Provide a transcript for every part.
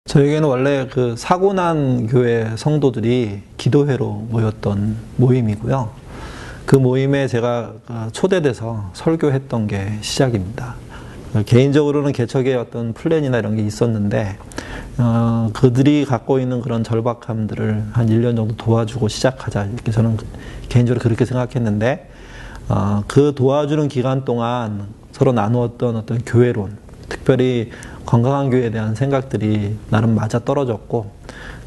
저에게는 원래 그 사고 난 교회 성도들이 기도회로 모였던 모임이고요. 그 모임에 제가 초대돼서 설교했던 게 시작입니다. 개인적으로는 개척의 어떤 플랜이나 이런 게 있었는데, 그들이 갖고 있는 그런 절박함들을 한 1년 정도 도와주고 시작하자. 이렇게 저는 개인적으로 그렇게 생각했는데, 그 도와주는 기간 동안 서로 나누었던 어떤 교회론, 특별히 건강한 교회에 대한 생각들이 나름 맞아 떨어졌고,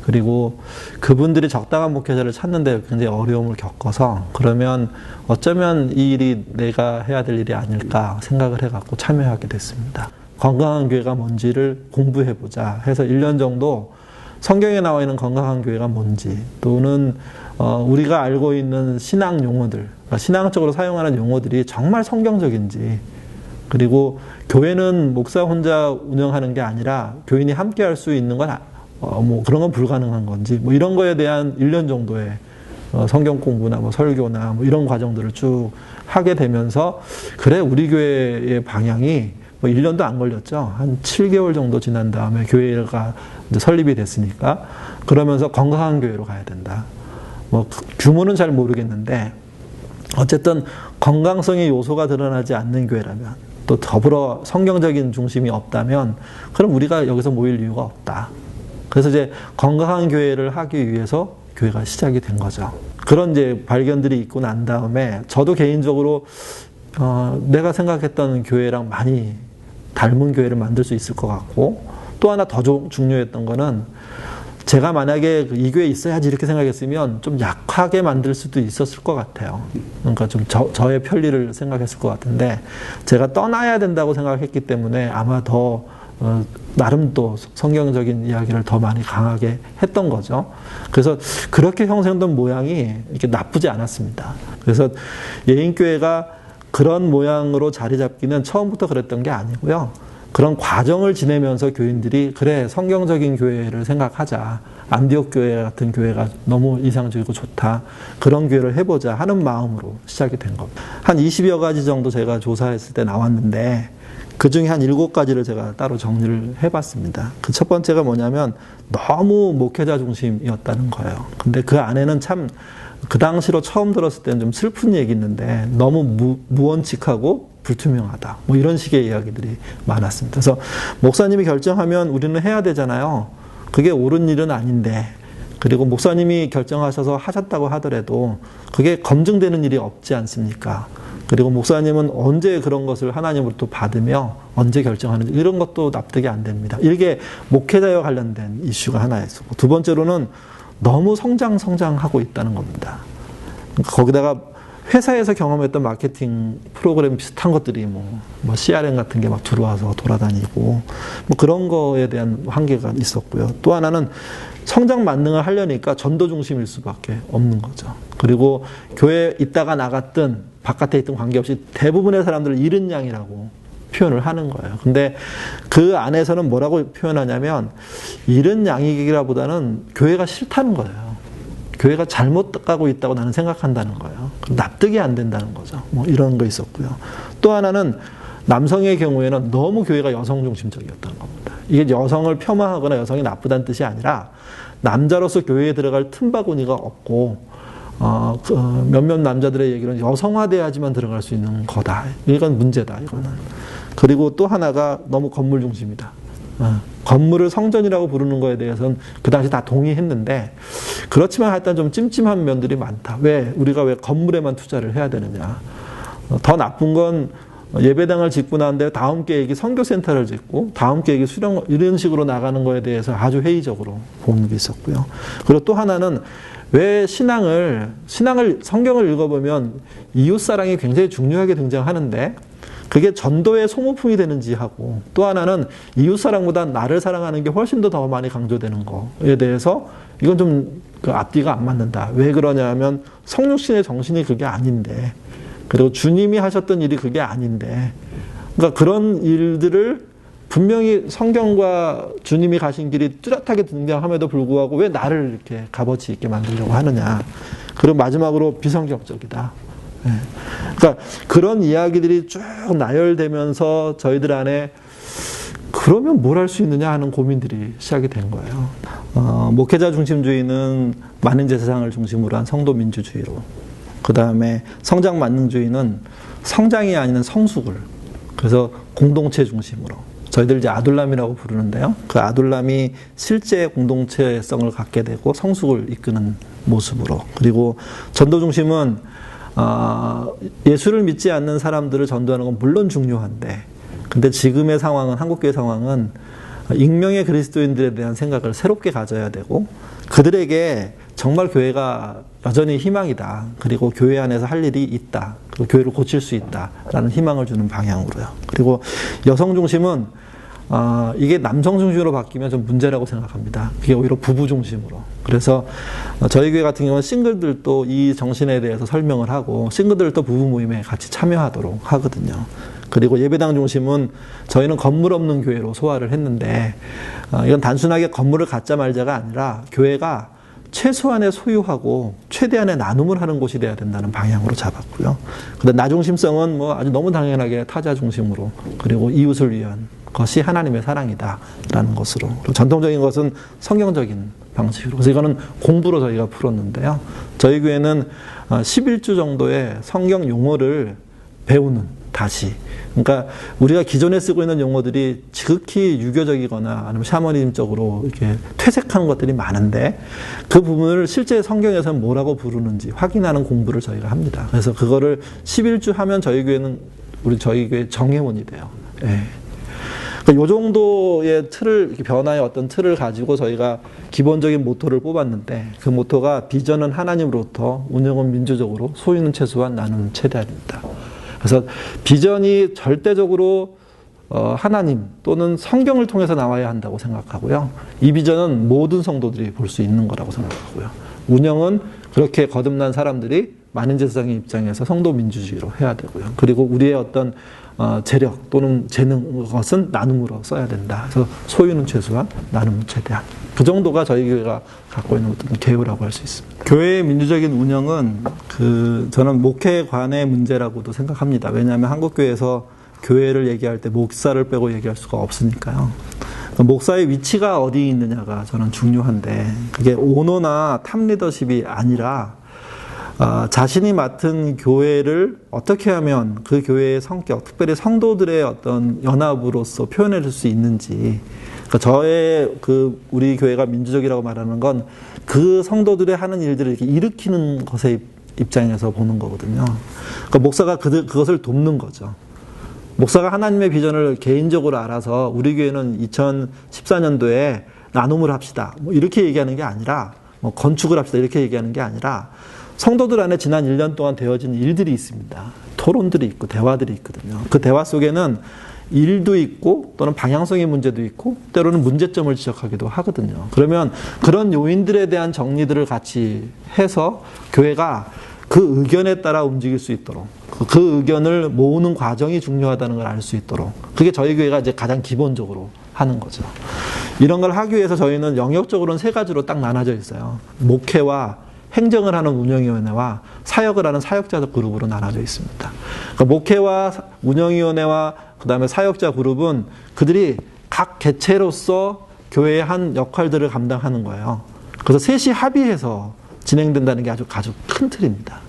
그리고 그분들이 적당한 목회자를 찾는데 굉장히 어려움을 겪어서, 그러면 어쩌면 이 일이 내가 해야 될 일이 아닐까 생각을 해갖고 참여하게 됐습니다. 건강한 교회가 뭔지를 공부해보자 해서 1년 정도 성경에 나와 있는 건강한 교회가 뭔지, 또는 우리가 알고 있는 신앙 용어들, 신앙적으로 사용하는 용어들이 정말 성경적인지, 그리고 교회는 목사 혼자 운영하는 게 아니라 교인이 함께 할 수 있는 건 뭐 그런 건 불가능한 건지, 뭐 이런 거에 대한 1년 정도의 성경 공부나 뭐 설교나 뭐 이런 과정들을 쭉 하게 되면서, 그래 우리 교회의 방향이 뭐 1년도 안 걸렸죠. 한 7개월 정도 지난 다음에 교회가 이제 설립이 됐으니까, 그러면서 건강한 교회로 가야 된다. 뭐 규모는 잘 모르겠는데 어쨌든 건강성의 요소가 드러나지 않는 교회라면, 또 더불어 성경적인 중심이 없다면, 그럼 우리가 여기서 모일 이유가 없다. 그래서 이제 건강한 교회를 하기 위해서 교회가 시작이 된 거죠. 그런 이제 발견들이 있고 난 다음에 저도 개인적으로 내가 생각했던 교회랑 많이 닮은 교회를 만들 수 있을 것 같고, 또 하나 더 중요했던 거는, 제가 만약에 이 교회에 있어야지 이렇게 생각했으면 좀 약하게 만들 수도 있었을 것 같아요. 그러니까 좀 저의 편리를 생각했을 것 같은데, 제가 떠나야 된다고 생각했기 때문에 아마 더 나름 또 성경적인 이야기를 더 많이 강하게 했던 거죠. 그래서 그렇게 형성된 모양이 이렇게 나쁘지 않았습니다. 그래서 예인교회가 그런 모양으로 자리 잡기는 처음부터 그랬던 게 아니고요. 그런 과정을 지내면서 교인들이, 그래 성경적인 교회를 생각하자, 안디옥 교회 같은 교회가 너무 이상적이고 좋다, 그런 교회를 해보자 하는 마음으로 시작이 된 겁니다. 한 20여 가지 정도 제가 조사했을 때 나왔는데, 그 중에 한 7가지를 제가 따로 정리를 해봤습니다. 그 첫 번째가 뭐냐면, 너무 목회자 중심이었다는 거예요. 근데 그 안에는 참, 그 당시로 처음 들었을 때는 좀 슬픈 얘기 있는데, 너무 무원칙하고 불투명하다, 뭐 이런 식의 이야기들이 많았습니다. 그래서 목사님이 결정하면 우리는 해야 되잖아요. 그게 옳은 일은 아닌데, 그리고 목사님이 결정하셔서 하셨다고 하더라도 그게 검증되는 일이 없지 않습니까? 그리고 목사님은 언제 그런 것을 하나님으로부터 받으며 언제 결정하는지, 이런 것도 납득이 안 됩니다. 이게 목회자와 관련된 이슈가 하나 있었고, 두 번째로는 너무 성장하고 있다는 겁니다. 거기다가 회사에서 경험했던 마케팅 프로그램 비슷한 것들이 뭐 CRM 같은 게 막 들어와서 돌아다니고, 뭐 그런 거에 대한 한계가 있었고요. 또 하나는 성장 만능을 하려니까 전도 중심일 수밖에 없는 거죠. 그리고 교회에 있다가 나갔든 바깥에 있든 관계없이 대부분의 사람들을 잃은 양이라고 표현을 하는 거예요. 근데 그 안에서는 뭐라고 표현하냐면, 잃은 양이기보다는 교회가 싫다는 거예요. 교회가 잘못 가고 있다고 나는 생각한다는 거예요. 납득이 안 된다는 거죠. 뭐 이런 거 있었고요. 또 하나는 남성의 경우에는 너무 교회가 여성 중심적이었던 겁니다. 이게 여성을 폄하하거나 여성이 나쁘다는 뜻이 아니라, 남자로서 교회에 들어갈 틈바구니가 없고, 몇몇 남자들의 얘기는 여성화돼야지만 들어갈 수 있는 거다. 이건 문제다, 이거는. 그리고 또 하나가 너무 건물 중심이다. 건물을 성전이라고 부르는 거에 대해서는 그 당시 다 동의했는데, 그렇지만 하여튼 좀 찜찜한 면들이 많다. 우리가 왜 건물에만 투자를 해야 되느냐. 더 나쁜 건 예배당을 짓고 난데 다음 계획이 선교센터를 짓고, 다음 계획이 수령, 이런 식으로 나가는 거에 대해서 아주 회의적으로 보는 게 있었고요. 그리고 또 하나는, 왜 성경을 읽어보면 이웃사랑이 굉장히 중요하게 등장하는데, 그게 전도의 소모품이 되는지 하고, 또 하나는 이웃사랑보다 나를 사랑하는 게 훨씬 더 많이 강조되는 거에 대해서, 이건 좀 그 앞뒤가 안 맞는다. 왜 그러냐 하면, 성육신의 정신이 그게 아닌데, 그리고 주님이 하셨던 일이 그게 아닌데, 그러니까 그런 일들을 분명히 성경과 주님이 가신 길이 뚜렷하게 등장함에도 불구하고 왜 나를 이렇게 값어치 있게 만들려고 하느냐. 그리고 마지막으로 비성경적이다. 그러니까 그런 이야기들이 쭉 나열되면서 저희들 안에 그러면 뭘 할 수 있느냐 하는 고민들이 시작이 된 거예요. 목회자 중심주의는 많은 제사장을 중심으로 한 성도 민주주의로, 그 다음에 성장 만능주의는 성장이 아닌 성숙을, 그래서 공동체 중심으로, 저희들 이제 아둘람이라고 부르는데요. 그 아둘람이 실제 공동체성을 갖게 되고 성숙을 이끄는 모습으로, 그리고 전도 중심은 예수를 믿지 않는 사람들을 전도하는 건 물론 중요한데, 근데 지금의 상황은, 한국교회 상황은 익명의 그리스도인들에 대한 생각을 새롭게 가져야 되고, 그들에게 정말 교회가 여전히 희망이다, 그리고 교회 안에서 할 일이 있다, 그리고 교회를 고칠 수 있다라는 희망을 주는 방향으로요. 그리고 여성 중심은 이게 남성 중심으로 바뀌면 좀 문제라고 생각합니다. 그게 오히려 부부 중심으로. 그래서 저희 교회 같은 경우는 싱글들도 이 정신에 대해서 설명을 하고, 싱글들도 부부 모임에 같이 참여하도록 하거든요. 그리고 예배당 중심은 저희는 건물 없는 교회로 소화를 했는데, 이건 단순하게 건물을 갖자 말자가 아니라 교회가 최소한의 소유하고 최대한의 나눔을 하는 곳이 돼야 된다는 방향으로 잡았고요. 근데 나 중심성은 뭐 아주 너무 당연하게 타자 중심으로, 그리고 이웃을 위한 것이 하나님의 사랑이다라는 것으로, 그리고 전통적인 것은 성경적인 방식으로. 그래서 이거는 공부로 저희가 풀었는데요. 저희 교회는 11주 정도의 성경 용어를 배우는, 다시. 그러니까 우리가 기존에 쓰고 있는 용어들이 지극히 유교적이거나 아니면 샤머니즘적으로 이렇게 퇴색한 것들이 많은데, 그 부분을 실제 성경에서는 뭐라고 부르는지 확인하는 공부를 저희가 합니다. 그래서 그거를 11주 하면 저희 교회는, 저희 교회 정회원이 돼요. 예. 그러니까 요 정도의 틀을, 변화의 어떤 틀을 가지고 저희가 기본적인 모토를 뽑았는데, 그 모토가 비전은 하나님으로부터, 운영은 민주적으로, 소유는 최소한, 나누는 최대한입니다. 그래서 비전이 절대적으로 하나님 또는 성경을 통해서 나와야 한다고 생각하고요. 이 비전은 모든 성도들이 볼 수 있는 거라고 생각하고요. 운영은 그렇게 거듭난 사람들이 많은 제사장의 입장에서 성도 민주주의로 해야 되고요. 그리고 우리의 어떤 재력 또는 재능, 것은 나눔으로 써야 된다. 그래서 소유는 최소한, 나눔은 최대한. 그 정도가 저희 교회가 갖고 있는 어떤 계율이라고 할 수 있습니다. 교회의 민주적인 운영은 저는 목회관의 문제라고도 생각합니다. 왜냐하면 한국교회에서 교회를 얘기할 때 목사를 빼고 얘기할 수가 없으니까요. 목사의 위치가 어디 있느냐가 저는 중요한데, 그게 오너나 탑리더십이 아니라 자신이 맡은 교회를 어떻게 하면 그 교회의 성격, 특별히 성도들의 어떤 연합으로서 표현해 줄 수 있는지. 그러니까 우리 교회가 민주적이라고 말하는 건 그 성도들의 하는 일들을 이렇게 일으키는 것의 입장에서 보는 거거든요. 그러니까 목사가 그것을 돕는 거죠. 목사가 하나님의 비전을 개인적으로 알아서 우리 교회는 2014년도에 나눔을 합시다, 뭐 이렇게 얘기하는 게 아니라, 뭐 건축을 합시다 이렇게 얘기하는 게 아니라, 성도들 안에 지난 1년 동안 되어진 일들이 있습니다. 토론들이 있고 대화들이 있거든요. 그 대화 속에는 일도 있고 또는 방향성의 문제도 있고 때로는 문제점을 지적하기도 하거든요. 그러면 그런 요인들에 대한 정리들을 같이 해서 교회가 그 의견에 따라 움직일 수 있도록, 그 의견을 모으는 과정이 중요하다는 걸 알 수 있도록, 그게 저희 교회가 이제 가장 기본적으로 하는 거죠. 이런 걸 하기 위해서 저희는 영역적으로는 3가지로 딱 나눠져 있어요. 목회와 행정을 하는 운영위원회와 사역을 하는 사역자 그룹으로 나눠져 있습니다. 그러니까 목회와 운영위원회와 그 다음에 사역자 그룹은 그들이 각 개체로서 교회의 한 역할들을 감당하는 거예요. 그래서 셋이 합의해서 진행된다는 게 아주 큰 틀입니다.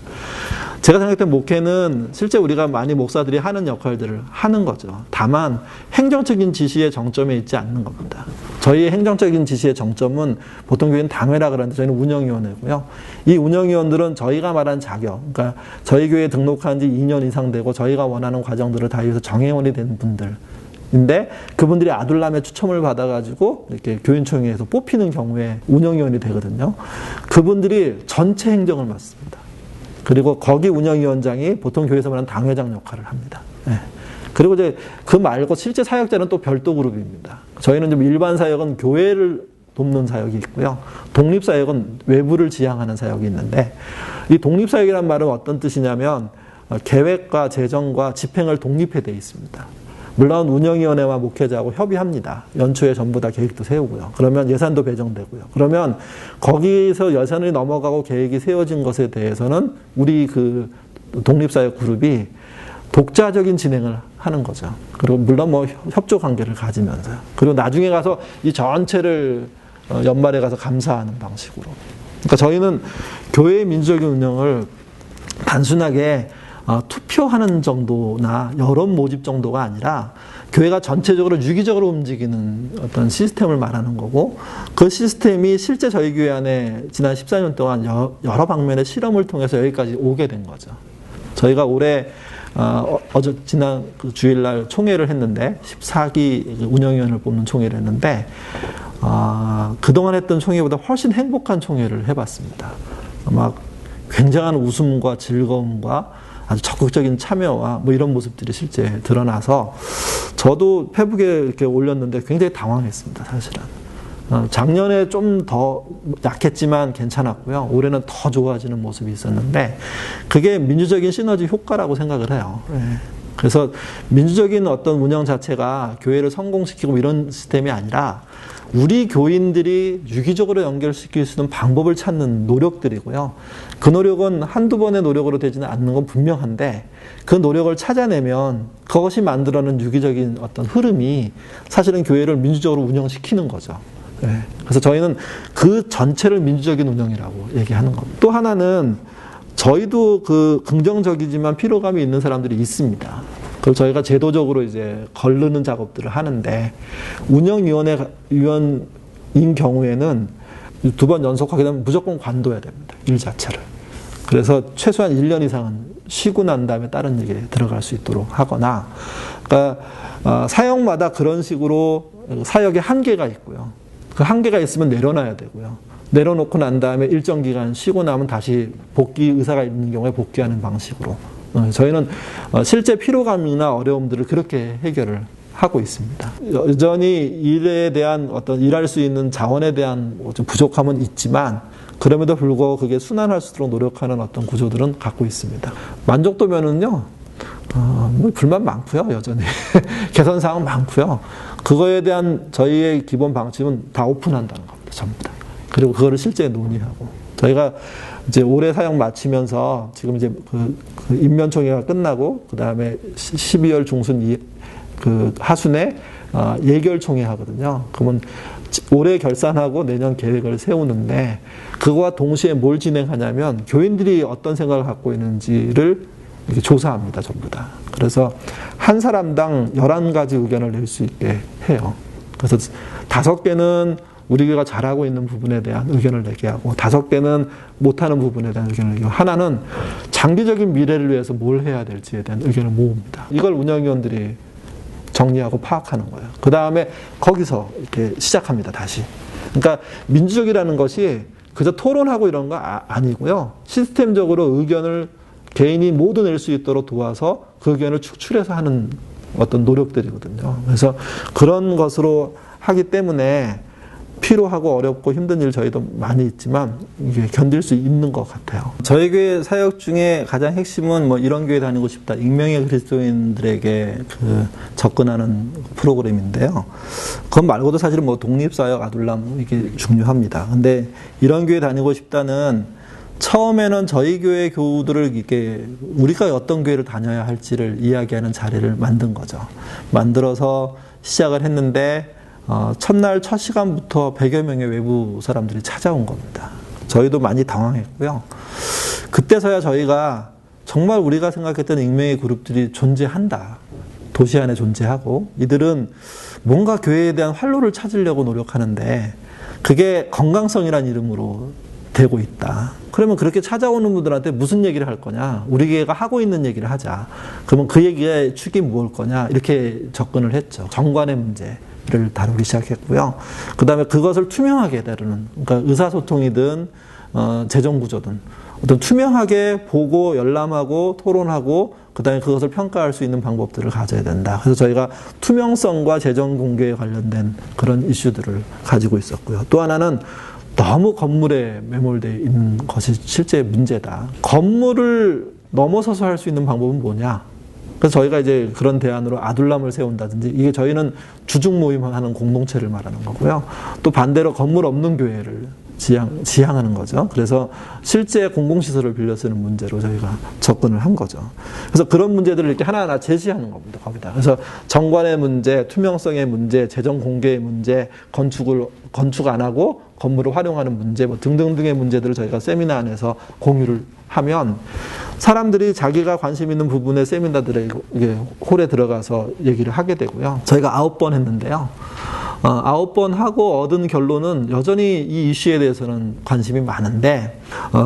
제가 생각할 때 목회는 실제 우리가 많이 목사들이 하는 역할들을 하는 거죠. 다만 행정적인 지시의 정점에 있지 않는 겁니다. 저희의 행정적인 지시의 정점은 보통 교회는 당회라 그러는데 저희는 운영위원회고요. 이 운영위원들은 저희가 말한 자격, 그러니까 저희 교회에 등록한 지 2년 이상 되고 저희가 원하는 과정들을 다 위해서 정회원이 된 분들인데, 그분들이 아둘람의 추첨을 받아가지고 이렇게 교인총회에서 뽑히는 경우에 운영위원이 되거든요. 그분들이 전체 행정을 맡습니다. 그리고 거기 운영위원장이 보통 교회에서 말하는 당회장 역할을 합니다. 네. 그리고 이제 그 말고 실제 사역자는 또 별도 그룹입니다. 저희는 좀 일반 사역은 교회를 돕는 사역이 있고요. 독립사역은 외부를 지향하는 사역이 있는데, 이 독립사역이란 말은 어떤 뜻이냐면 계획과 재정과 집행을 독립해 돼 있습니다. 물론 운영위원회와 목회자하고 협의합니다. 연초에 전부 다 계획도 세우고요. 그러면 예산도 배정되고요. 그러면 거기서 예산이 넘어가고 계획이 세워진 것에 대해서는 우리 그 독립사역 그룹이 독자적인 진행을 하는 거죠. 그리고 물론 뭐 협조 관계를 가지면서요. 그리고 나중에 가서 이 전체를 연말에 가서 감사하는 방식으로. 그러니까 저희는 교회의 민주적인 운영을 단순하게 투표하는 정도나 여론 모집 정도가 아니라 교회가 전체적으로 유기적으로 움직이는 어떤 시스템을 말하는 거고, 그 시스템이 실제 저희 교회 안에 지난 14년 동안 여러 방면의 실험을 통해서 여기까지 오게 된 거죠. 저희가 올해 지난 그 주일날 총회를 했는데 14기 운영위원을 뽑는 총회를 했는데 그동안 했던 총회보다 훨씬 행복한 총회를 해봤습니다. 막 굉장한 웃음과 즐거움과 아주 적극적인 참여와 뭐 이런 모습들이 실제 드러나서 저도 페북에 이렇게 올렸는데 굉장히 당황했습니다, 사실은. 작년에 좀 더 약했지만 괜찮았고요. 올해는 더 좋아지는 모습이 있었는데 그게 민주적인 시너지 효과라고 생각을 해요. 그래서 민주적인 어떤 운영 자체가 교회를 성공시키고 이런 시스템이 아니라 우리 교인들이 유기적으로 연결시킬 수 있는 방법을 찾는 노력들이고요. 그 노력은 한두 번의 노력으로 되지는 않는 건 분명한데 그 노력을 찾아내면 그것이 만들어낸 유기적인 어떤 흐름이 사실은 교회를 민주적으로 운영시키는 거죠. 그래서 저희는 그 전체를 민주적인 운영이라고 얘기하는 겁니다. 또 하나는 저희도 그 긍정적이지만 피로감이 있는 사람들이 있습니다. 그걸 저희가 제도적으로 이제 거르는 작업들을 하는데 운영위원인 경우에는 2번 연속하게 되면 무조건 관둬야 됩니다. 일 자체를. 그래서 최소한 1년 이상은 쉬고 난 다음에 다른 일에 들어갈 수 있도록 하거나, 그러니까 사역마다 그런 식으로 사역의 한계가 있고요. 그 한계가 있으면 내려놔야 되고요. 내려놓고 난 다음에 일정 기간 쉬고 나면 다시 복귀 의사가 있는 경우에 복귀하는 방식으로. 저희는 실제 피로감이나 어려움들을 그렇게 해결을 하고 있습니다. 여전히 일에 대한 어떤 일할 수 있는 자원에 대한 좀 부족함은 있지만 그럼에도 불구하고 그게 순환할 수 있도록 노력하는 어떤 구조들은 갖고 있습니다. 만족도면은요, 뭐 불만 많고요, 여전히. 개선사항은 많고요. 그거에 대한 저희의 기본 방침은 다 오픈한다는 겁니다, 전부 다. 그리고 그거를 실제 논의하고. 저희가 이제 올해 사역 마치면서 지금 이제 그 인면총회가 끝나고, 그 다음에 12월 중순 그 하순에 예결총회 하거든요. 그러면 올해 결산하고 내년 계획을 세우는데, 그거와 동시에 뭘 진행하냐면, 교인들이 어떤 생각을 갖고 있는지를 이렇게 조사합니다, 전부 다. 그래서 한 사람당 11가지 의견을 낼 수 있게 해요. 그래서 5개는 우리 교회가 잘하고 있는 부분에 대한 의견을 내게 하고, 5개는 못하는 부분에 대한 의견을 내게 하고, 하나는 장기적인 미래를 위해서 뭘 해야 될지에 대한 의견을 모읍니다. 이걸 운영위원들이 정리하고 파악하는 거예요. 그 다음에 거기서 이렇게 시작합니다, 다시. 그러니까 민주적이라는 것이 그저 토론하고 이런 거 아니고요. 시스템적으로 의견을 개인이 모두 낼 수 있도록 도와서 그 의견을 축출해서 하는 어떤 노력들이거든요. 그래서 그런 것으로 하기 때문에 피로하고 어렵고 힘든 일 저희도 많이 있지만 이게 견딜 수 있는 것 같아요. 저희 교회 사역 중에 가장 핵심은 뭐 이런 교회 다니고 싶다. 익명의 그리스도인들에게 그 접근하는 프로그램인데요. 그것 말고도 사실은 뭐 독립사역, 아둘람 이게 중요합니다. 근데 이런 교회 다니고 싶다는 처음에는 저희 교회 교우들을 이렇게 우리가 어떤 교회를 다녀야 할지를 이야기하는 자리를 만든 거죠. 만들어서 시작을 했는데 첫날 첫 시간부터 100여 명의 외부 사람들이 찾아온 겁니다. 저희도 많이 당황했고요. 그때서야 저희가 정말 우리가 생각했던 익명의 그룹들이 존재한다. 도시 안에 존재하고 이들은 뭔가 교회에 대한 활로를 찾으려고 노력하는데 그게 건강성이라는 이름으로 되고 있다. 그러면 그렇게 찾아오는 분들한테 무슨 얘기를 할 거냐? 우리 교회가 하고 있는 얘기를 하자. 그러면 그 얘기의 축이 무엇일 거냐? 이렇게 접근을 했죠. 정관의 문제를 다루기 시작했고요. 그 다음에 그것을 투명하게 다루는, 그러니까 의사소통이든 재정구조든 어떤 투명하게 보고 열람하고 토론하고 그 다음에 그것을 평가할 수 있는 방법들을 가져야 된다. 그래서 저희가 투명성과 재정 공개에 관련된 그런 이슈들을 가지고 있었고요. 또 하나는 너무 건물에 매몰되어 있는 것이 실제 문제다. 건물을 넘어서서 할 수 있는 방법은 뭐냐? 그래서 저희가 이제 그런 대안으로 아둘람을 세운다든지, 이게 저희는 주중 모임하는 공동체를 말하는 거고요. 또 반대로 건물 없는 교회를 지향하는 거죠. 그래서 실제 공공시설을 빌려 쓰는 문제로 저희가 접근을 한 거죠. 그래서 그런 문제들을 이렇게 하나하나 제시하는 겁니다. 거기다. 그래서 정관의 문제, 투명성의 문제, 재정 공개의 문제, 건축 안 하고 건물을 활용하는 문제, 뭐 등등등의 문제들을 저희가 세미나 안에서 공유를 하면 사람들이 자기가 관심 있는 부분에 세미나들에 홀에 들어가서 얘기를 하게 되고요. 저희가 9번 했는데요. 9번 하고 얻은 결론은 여전히 이 이슈에 대해서는 관심이 많은데,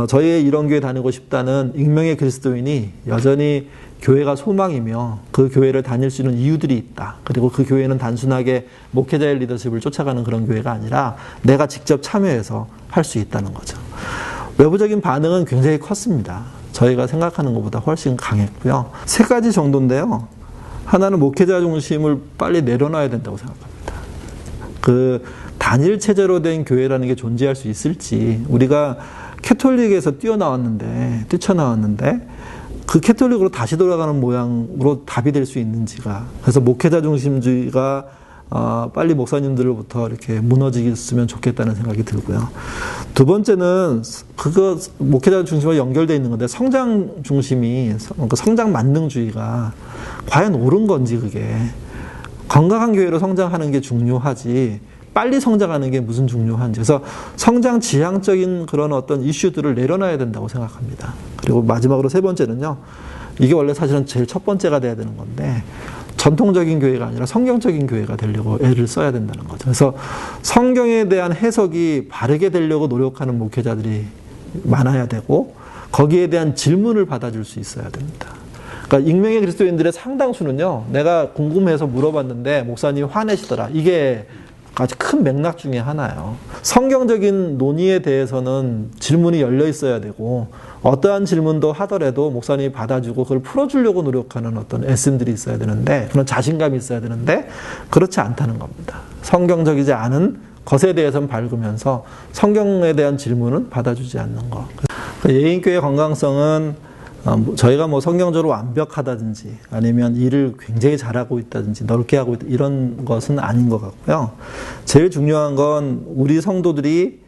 저희의 이런 교회 다니고 싶다는 익명의 그리스도인이 여전히 교회가 소망이며 그 교회를 다닐 수 있는 이유들이 있다. 그리고 그 교회는 단순하게 목회자의 리더십을 쫓아가는 그런 교회가 아니라 내가 직접 참여해서 할 수 있다는 거죠. 외부적인 반응은 굉장히 컸습니다. 저희가 생각하는 것보다 훨씬 강했고요. 3가지 정도인데요. 하나는 목회자 중심을 빨리 내려놔야 된다고 생각합니다. 그 단일 체제로 된 교회라는 게 존재할 수 있을지, 우리가 캐톨릭에서 뛰쳐나왔는데 그 캐톨릭으로 다시 돌아가는 모양으로 답이 될 수 있는지가, 그래서 목회자 중심주의가 빨리 목사님들로부터 이렇게 무너지겠으면 좋겠다는 생각이 들고요. 두 번째는 그거 목회자 중심과 연결되어 있는 건데, 성장 중심이, 성장 만능주의가 과연 옳은 건지, 그게 건강한 교회로 성장하는 게 중요하지 빨리 성장하는 게 무슨 중요한지. 그래서 성장 지향적인 그런 어떤 이슈들을 내려놔야 된다고 생각합니다. 그리고 마지막으로 3번째는요. 이게 원래 사실은 제일 첫 번째가 돼야 되는 건데, 전통적인 교회가 아니라 성경적인 교회가 되려고 애를 써야 된다는 거죠. 그래서 성경에 대한 해석이 바르게 되려고 노력하는 목회자들이 많아야 되고, 거기에 대한 질문을 받아줄 수 있어야 됩니다. 그러니까 익명의 그리스도인들의 상당수는요, 내가 궁금해서 물어봤는데 목사님이 화내시더라. 이게 아주 큰 맥락 중에 하나예요. 성경적인 논의에 대해서는 질문이 열려 있어야 되고, 어떠한 질문도 하더라도 목사님이 받아주고 그걸 풀어주려고 노력하는 어떤 애씀들이 있어야 되는데, 그런 자신감이 있어야 되는데, 그렇지 않다는 겁니다. 성경적이지 않은 것에 대해서는 밝으면서 성경에 대한 질문은 받아주지 않는 것. 예인교회 건강성은 저희가 뭐 성경적으로 완벽하다든지 아니면 일을 굉장히 잘하고 있다든지 넓게 하고 있다, 이런 것은 아닌 것 같고요. 제일 중요한 건 우리 성도들이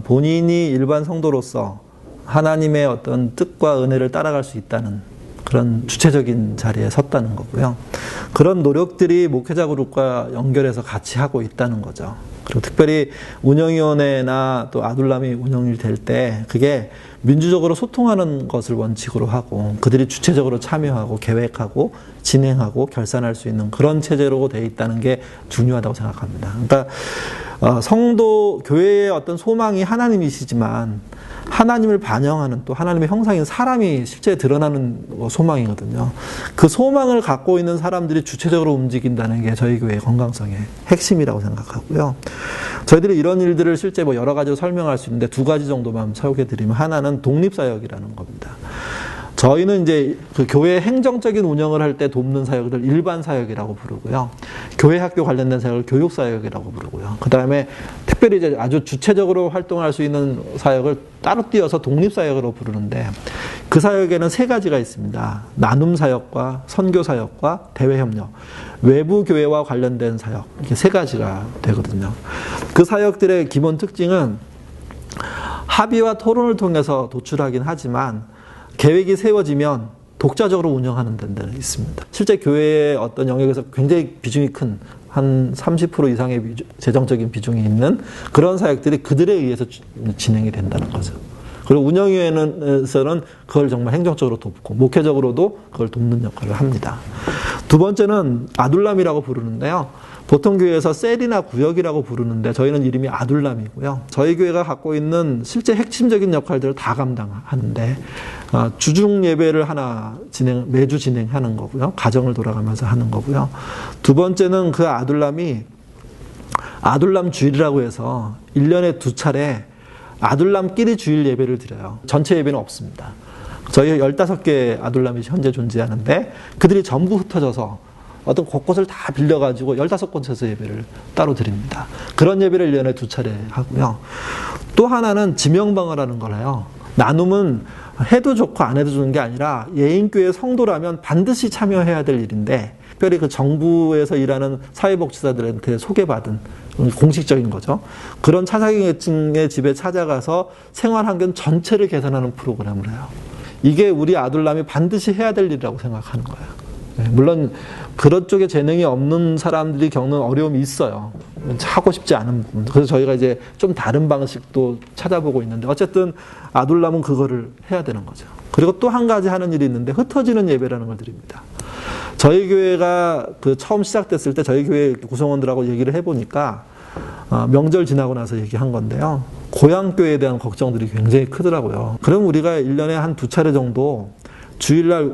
본인이 일반 성도로서 하나님의 어떤 뜻과 은혜를 따라갈 수 있다는 그런 주체적인 자리에 섰다는 거고요. 그런 노력들이 목회자 그룹과 연결해서 같이 하고 있다는 거죠. 그리고 특별히 운영위원회나 또 아둘람이 운영이 될 때 그게 민주적으로 소통하는 것을 원칙으로 하고, 그들이 주체적으로 참여하고 계획하고 진행하고 결산할 수 있는 그런 체제로 되어 있다는 게 중요하다고 생각합니다. 그러니까 성도, 교회의 어떤 소망이 하나님이시지만 하나님을 반영하는, 또 하나님의 형상인 사람이 실제 드러나는 소망이거든요. 그 소망을 갖고 있는 사람들이 주체적으로 움직인다는 게 저희 교회의 건강성의 핵심이라고 생각하고요. 저희들이 이런 일들을 실제 뭐 여러 가지로 설명할 수 있는데 2가지 정도만 소개해드리면, 하나는 독립사역이라는 겁니다. 저희는 이제 그 교회 행정적인 운영을 할 때 돕는 사역을 일반 사역이라고 부르고요. 교회 학교 관련된 사역을 교육 사역이라고 부르고요. 그 다음에 특별히 이제 아주 주체적으로 활동할 수 있는 사역을 따로 띄어서 독립 사역으로 부르는데, 그 사역에는 3가지가 있습니다. 나눔 사역과 선교 사역과 대외 협력, 외부 교회와 관련된 사역, 이렇게 3가지가 되거든요. 그 사역들의 기본 특징은 합의와 토론을 통해서 도출하긴 하지만 계획이 세워지면 독자적으로 운영하는 데는 있습니다. 실제 교회의 어떤 영역에서 굉장히 비중이 큰, 한 30% 이상의 재정적인 비중이 있는 그런 사역들이 그들에 의해서 진행이 된다는 거죠. 그리고 운영위원회에서는 그걸 정말 행정적으로 돕고 목회적으로도 그걸 돕는 역할을 합니다. 2번째는 아둘람이라고 부르는데요. 보통 교회에서 셀이나 구역이라고 부르는데 저희는 이름이 아둘람이고요. 저희 교회가 갖고 있는 실제 핵심적인 역할들을 다 감당하는데, 주중 예배를 매주 진행하는 거고요. 가정을 돌아가면서 하는 거고요. 2번째는 그 아둘람이 아둘람 주일이라고 해서 1년에 2차례 아둘람끼리 주일 예배를 드려요. 전체 예배는 없습니다. 저희 15개 아둘람이 현재 존재하는데 그들이 전부 흩어져서 어떤 곳곳을 다 빌려가지고 15곳에서 예배를 따로 드립니다. 그런 예배를 1년에 2차례 하고요. 또 하나는 지명방어라는 걸 해요. 나눔은 해도 좋고 안 해도 좋은 게 아니라 예인교회 성도라면 반드시 참여해야 될 일인데, 특별히 그 정부에서 일하는 사회복지사들한테 소개받은 공식적인 거죠. 그런 차상위층의 집에 찾아가서 생활환경 전체를 개선하는 프로그램을 해요. 이게 우리 아둘람이 반드시 해야 될 일이라고 생각하는 거예요. 물론 그런 쪽에 재능이 없는 사람들이 겪는 어려움이 있어요. 하고 싶지 않은 부분. 그래서 저희가 이제 좀 다른 방식도 찾아보고 있는데 어쨌든 아둘람은 그거를 해야 되는 거죠. 그리고 또 한 가지 하는 일이 있는데 흩어지는 예배라는 걸 드립니다. 저희 교회가 처음 시작됐을 때 저희 교회 구성원들하고 얘기를 해보니까 명절 지나고 나서 얘기한 건데요. 고향교회에 대한 걱정들이 굉장히 크더라고요. 그럼 우리가 1년에 한 2차례 정도 주일날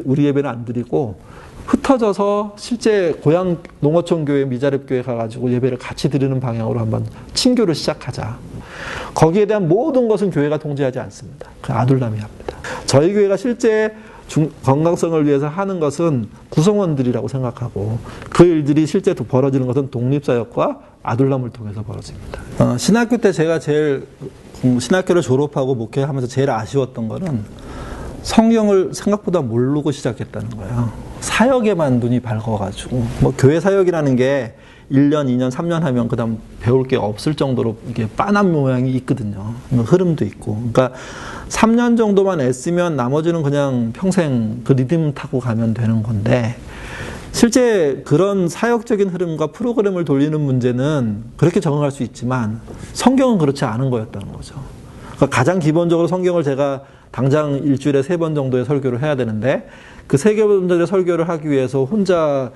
우리 예배는 안 드리고 흩어져서 실제 고향 농어촌교회 미자립교회 가가지고 예배를 같이 드리는 방향으로 한번 친교를 시작하자. 거기에 대한 모든 것은 교회가 통제하지 않습니다. 그 아둘람이 합니다. 저희 교회가 실제 건강성을 위해서 하는 것은 구성원들이라고 생각하고 그 일들이 실제 벌어지는 것은 독립사역과 아둘람을 통해서 벌어집니다. 신학교 때 제가 신학교를 졸업하고 목회하면서 제일 아쉬웠던 거는 성경을 생각보다 모르고 시작했다는 거예요. 사역에만 눈이 밝아가지고 교회 사역이라는 게 1년, 2년, 3년 하면 그다음 배울 게 없을 정도로 이게 빤한 모양이 있거든요. 흐름도 있고. 그러니까 3년 정도만 애쓰면 나머지는 그냥 평생 그 리듬 타고 가면 되는 건데 실제 그런 사역적인 흐름과 프로그램을 돌리는 문제는 그렇게 적응할 수 있지만 성경은 그렇지 않은 거였다는 거죠. 그러니까 가장 기본적으로 성경을 제가 당장 일주일에 3번 정도의 설교를 해야 되는데 그 3번 정도의 설교를 하기 위해서 혼자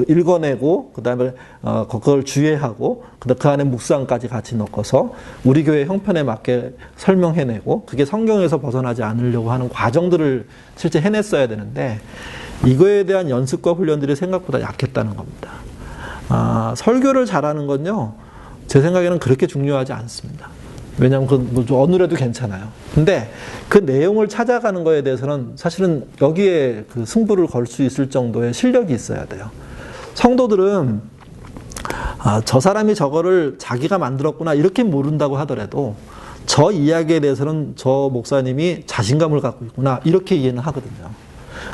읽어내고 그다음에 그걸 주의하고 그 안에 묵상까지 같이 넣고서 우리 교회 형편에 맞게 설명해내고 그게 성경에서 벗어나지 않으려고 하는 과정들을 실제 해냈어야 되는데 이거에 대한 연습과 훈련들이 생각보다 약했다는 겁니다. 설교를 잘하는 건요 제 생각에는 그렇게 중요하지 않습니다. 왜냐하면 어느래도 괜찮아요. 근데 그 내용을 찾아가는 거에 대해서는 사실은 여기에 그 승부를 걸 수 있을 정도의 실력이 있어야 돼요. 성도들은 저 사람이 저거를 자기가 만들었구나 이렇게 모른다고 하더라도 저 이야기에 대해서는 저 목사님이 자신감을 갖고 있구나 이렇게 이해는 하거든요.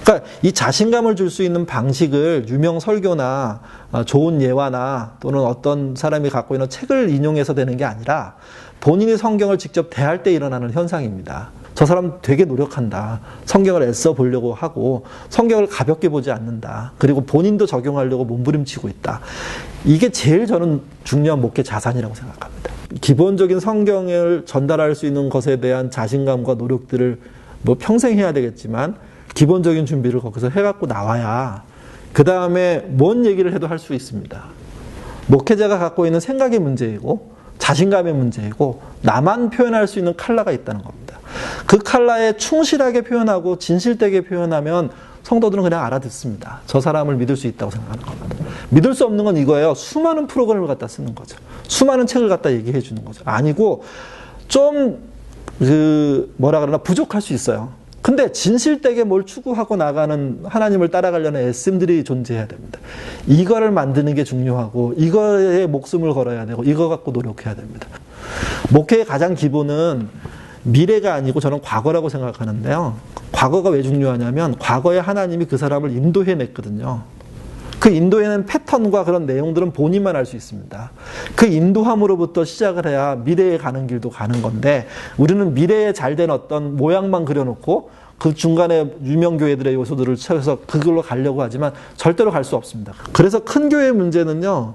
그러니까 이 자신감을 줄 수 있는 방식을 유명 설교나 좋은 예화나 또는 어떤 사람이 갖고 있는 책을 인용해서 되는 게 아니라 본인이 성경을 직접 대할 때 일어나는 현상입니다. 저 사람 되게 노력한다. 성경을 애써 보려고 하고 성경을 가볍게 보지 않는다. 그리고 본인도 적용하려고 몸부림치고 있다. 이게 제일 저는 중요한 목회 자산이라고 생각합니다. 기본적인 성경을 전달할 수 있는 것에 대한 자신감과 노력들을 평생 해야 되겠지만 기본적인 준비를 거기서 해갖고 나와야 그 다음에 뭔 얘기를 해도 할 수 있습니다. 목회자가 갖고 있는 생각의 문제이고 자신감의 문제이고 나만 표현할 수 있는 칼라가 있다는 겁니다. 그 칼라에 충실하게 표현하고 진실되게 표현하면 성도들은 그냥 알아듣습니다. 저 사람을 믿을 수 있다고 생각하는 겁니다. 믿을 수 없는 건 이거예요. 수많은 프로그램을 갖다 쓰는 거죠. 수많은 책을 갖다 얘기해 주는 거죠. 아니고 좀 부족할 수 있어요. 근데 진실되게 뭘 추구하고 나가는 하나님을 따라가려는 애씀들이 존재해야 됩니다. 이거를 만드는 게 중요하고 이거에 목숨을 걸어야 되고 이거 갖고 노력해야 됩니다. 목회의 가장 기본은 미래가 아니고 저는 과거라고 생각하는데요. 과거가 왜 중요하냐면 과거에 하나님이 그 사람을 인도해냈거든요. 그 인도해낸 패턴과 그런 내용들은 본인만 알 수 있습니다. 그 인도함으로부터 시작을 해야 미래에 가는 길도 가는 건데 우리는 미래에 잘된 어떤 모양만 그려놓고 그 중간에 유명 교회들의 요소들을 채워서 그걸로 가려고 하지만 절대로 갈 수 없습니다. 그래서 큰 교회의 문제는요.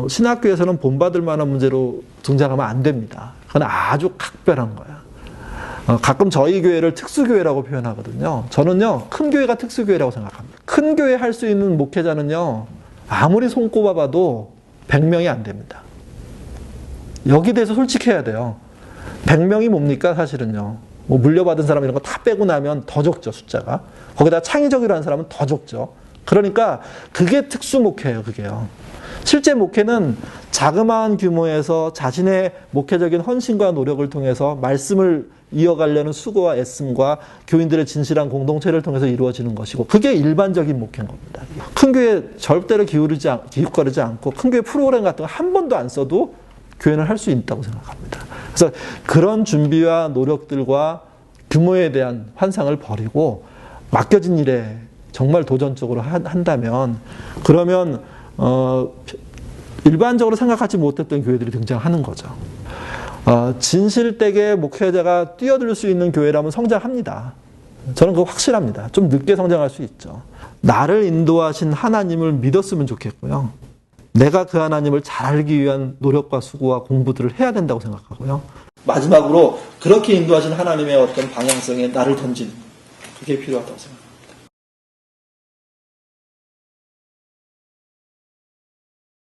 신학교에서는 본받을 만한 문제로 등장하면 안 됩니다. 그건 아주 각별한 거야. 가끔 저희 교회를 특수교회라고 표현하거든요. 저는요, 큰 교회가 특수교회라고 생각합니다. 큰 교회 할 수 있는 목회자는요, 아무리 손꼽아봐도 100명이 안 됩니다. 여기 대해서 솔직해야 돼요. 100명이 뭡니까, 사실은요. 물려받은 사람 이런 거 다 빼고 나면 더 적죠, 숫자가. 거기다 창의적이라고 하는 사람은 더 적죠. 그러니까 그게 특수 목회예요, 그게요. 실제 목회는 자그마한 규모에서 자신의 목회적인 헌신과 노력을 통해서 말씀을 이어가려는 수고와 애씀과 교인들의 진실한 공동체를 통해서 이루어지는 것이고 그게 일반적인 목회인 겁니다. 큰 교회 절대로 기웃거리지 않고 큰 교회 프로그램 같은 거 한 번도 안 써도 교회는 할 수 있다고 생각합니다. 그래서 그런 준비와 노력들과 규모에 대한 환상을 버리고 맡겨진 일에 정말 도전적으로 한다면 그러면 일반적으로 생각하지 못했던 교회들이 등장하는 거죠. 진실되게 목회자가 뛰어들 수 있는 교회라면 성장합니다. 저는 그거 확실합니다. 좀 늦게 성장할 수 있죠. 나를 인도하신 하나님을 믿었으면 좋겠고요. 내가 그 하나님을 잘 알기 위한 노력과 수고와 공부들을 해야 된다고 생각하고요. 마지막으로 그렇게 인도하신 하나님의 어떤 방향성에 나를 던지는 그게 필요하다고 생각합니다.